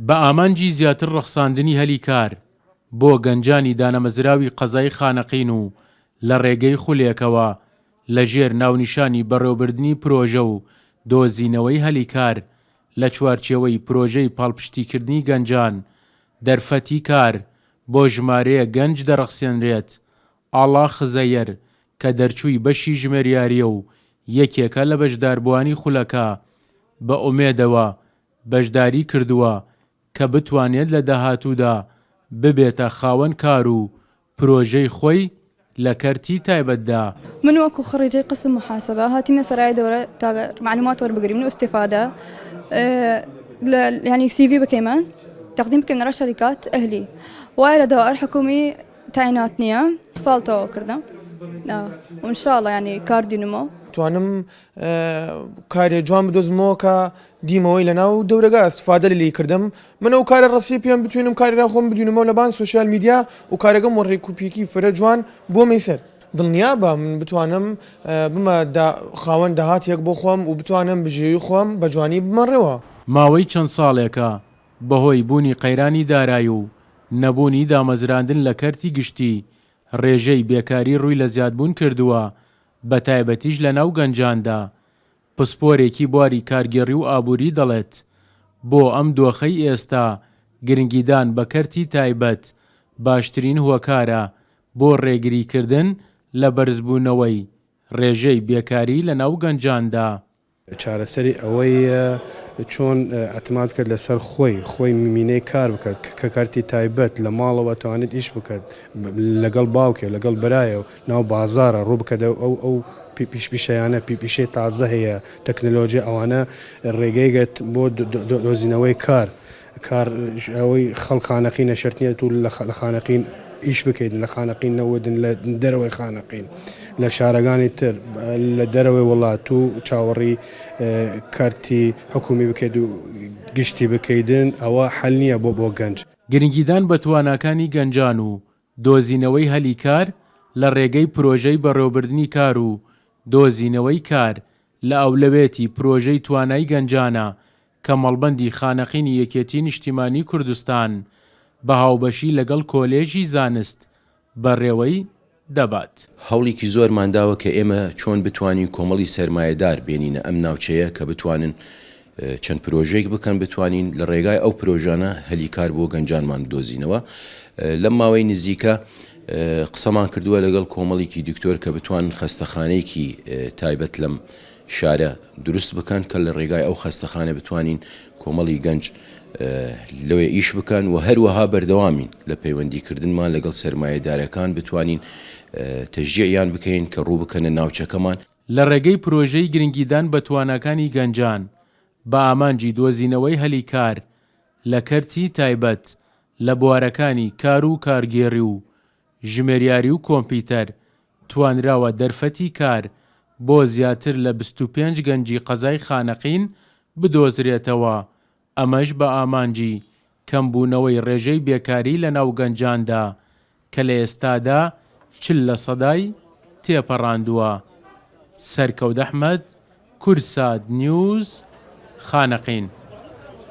بە ئامانجی زیاتر ڕەخساندنی هەلی کار بۆ گەنجانی دانەمەزراوی قەزای خانەقین و لە ڕێگەی خولێکەوە لەژێر ناونیشانی بەڕێوەبردننی پرۆژە و دۆزینەوەی هەلی کار لە چوارچێوەی پرۆژەی پاڵپشتیکردنی گەنجان دەرفەتی کار بۆ ژمارەیە گەنج دەرەخسێنرێت. ئاڵا خزەیەر کە دەرچووی بەشی ژمێریاریە و یەکێکە لە بەشداربووانی خولەکە بە ئومێدەوە بەشداری کردووە کە بتوانێت لە داهاتوودا ببێتە خاوەن کار و پرۆژەی خۆی لە کەرتی تایبەتدا. من وەکو خڕیجەی قسم محاسبە هاتیمە سەرای دەورە تا معلومات وەربگرین و استفادە يعني CV بكيمان تقديم بكيمان شركات أهلي وإلى دوائر حكومي تعيينات نية صالته كردم وإن شاء الله يعني كاردي نمو توانم کاری جوان بدۆزمەوە کە دیمەوەی لەناو دەورەگا استفادە لێ کردم من ئەو کارە ڕەسی پێم بتوێنم کاریرا خۆم بدوێنمەوە لەبان سوشیال میدیا و کارەکەم وە ڕێکوپێکی فرە جوان بۆ مەیسەر دڵنیا بە من بتوانم بمە خاوەن داهاتێک بۆ خۆم و بتوانم بژێوی خۆم بە جوانی بمەڕێەوە. ماوەی چەند ساڵێکە بەهۆی بوونی قەیرانی دارایی و نەبوونی دامەزراندن لە کەرتی گشتی ڕێژەی بێکاری ڕووی لە زیادبوون کردووە بە تایبەتیش لە ناو گەنجاندا. پسپۆرێکی بواری کارگێڕی و ئابووری دەڵێت بۆ ئەم دۆخەی ئێستا گرنگیدان بە کەرتی تایبەت باشترین هۆکارە بۆ ڕێگریکردن لە بەرزبوونەوەی ڕێژەی بێکاری لە ناو گەنجاندا. چارەسەری ئەوەی چۆن ئەتماد کرد لەسەر خۆی میمینەی کار بکات کە کارتی تایبەت لە ماڵەوە توانێت ئیش بکات لەگەڵ باوکێ لەگەڵ برایە و ناو بازارە ڕوو بکات ئەو پیشەیانە پیشەی تازە هەیە تەکنەلۆژی ئەوانە ڕێگەیگەت بۆ دۆزینەوەی کار ئەوەی خەڵخانەقین نەشرتنیێت و لە خانەقین ئیش بکەیت لە خانەقین نەوەدن لە دەرەوەی خانەقین لە شارەکانی تر لە دەرەوەی وڵات و چاوەڕی کارتی حکومی بکەیت و گشتی بکەیدن ئەوە حەل نییە بۆ گەنج. گرنگیدان بە تواناکانی گەنجان و دۆزینەوەی هەلی کار لە ڕێگەی پرۆژەی بەڕێوەبردننی کار و دۆزینەوەی کار لە ئەولەوێتی پرۆژەی توانای گەنجانە کە مەڵبەندی خانەقینی یەکێتی نیشتیمانی کوردستان بە هاوبەشی لەگەڵ کۆلێژی زانست بەڕێوەی دەبات. هەوڵێکی زۆرمانداوە کە ئێمە چۆن بتوانین کۆمەڵی سەرمایەدار بێنینە ئەم ناوچەیە کە بتوانن چەند پرۆژێک بکەن بتوانین لە ڕێگای ئەو پرۆژانە هەلی کار بۆ گەنجانمان بدۆزینەوە. لەم ماوەی نزیکە قسەمان کردووە لەگەڵ کۆمەڵێکی دکتۆر کە بتوان خەستەخانەیەکی تایبەت لەم شارە دروست بکەن کە لە ڕێگای ئەو خەستەخانە بتوانین کۆمەڵی گەنج لەوێ ئیش بکەن و هەروەها بەردەوامین لە پەیوەندیکردنمان لەگەڵ سەرمایەدارەکان بتوانین تەشجیعیان بکەین کە ڕوو بکەنە ناوچەکەمان. لە ڕێگەی پرۆژەی گرنگیدان بە تواناکانی گەنجان بە ئامانجی دۆزینەوەی هەلی کار لە کەرتی تایبەت لە بوارەکانی کار و کارگێڕی و ژمێریاری و کۆمپیوتەر توانراوە دەرفەتی کار بۆ زیاتر لە 25 گەنجی قەزای خانەقین بدۆزرێتەوە. ئەمەش بە ئامانجی کەمبوونەوەی ڕێژەی بێکاری لە ناو گەنجاندا کە لە ئێستادا 40% تێپەڕاندووە. سەرکەوت ئەحمەد، کورسات نیوز، خانەقین.